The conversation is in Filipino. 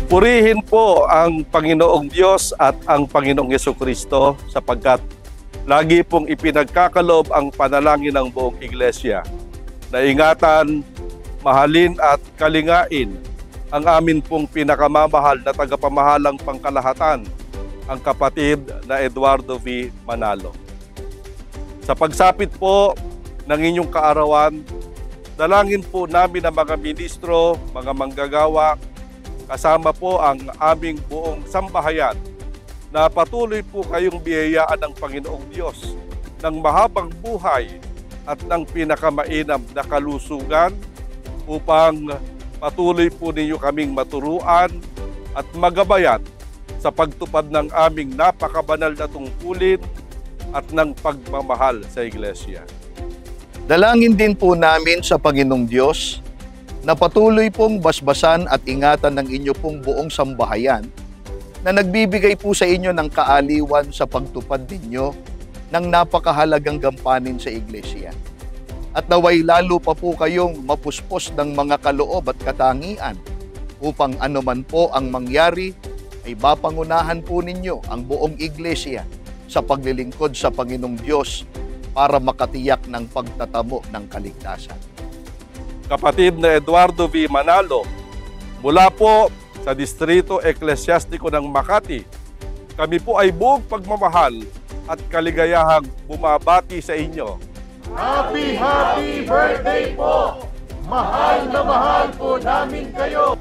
Purihin po ang Panginoong Diyos at ang Panginoong Jesucristo sapagkat lagi pong ipinagkakaloob ang panalangin ng buong iglesia na ingatan, mahalin at kalingain ang amin pong pinakamamahal na tagapamahalang pangkalahatan, ang kapatid na Eduardo V. Manalo. Sa pagsapit po ng inyong kaarawan, dalangin po namin ang mga ministro, mga manggagawa, kasama po ang aming buong sambahayan na patuloy po kayong biyayaan ng Panginoong Diyos ng mahabang buhay at ng pinakamainam na kalusugan upang patuloy po ninyo kaming maturuan at magabayan sa pagtupad ng aming napakabanal na tungkulin at ng pagmamahal sa Iglesia. Dalangin din po namin sa Panginoong Diyos na patuloy pong basbasan at ingatan ng inyo pong buong sambahayan na nagbibigay po sa inyo ng kaaliwan sa pagtupad ninyo ng napakahalagang gampanin sa Iglesia. At naway lalo pa po kayong mapuspos ng mga kaloob at katangian upang anuman po ang mangyari ay mapangunahan po ninyo ang buong Iglesia sa paglilingkod sa Panginoong Diyos para makatiyak ng pagtatamo ng kaligtasan. Kapatid na Eduardo V. Manalo, mula po sa Distrito Eklesyastiko ng Makati, kami po ay buong pagmamahal at kaligayahang bumabati sa inyo. Happy birthday po! Mahal na mahal po namin kayo!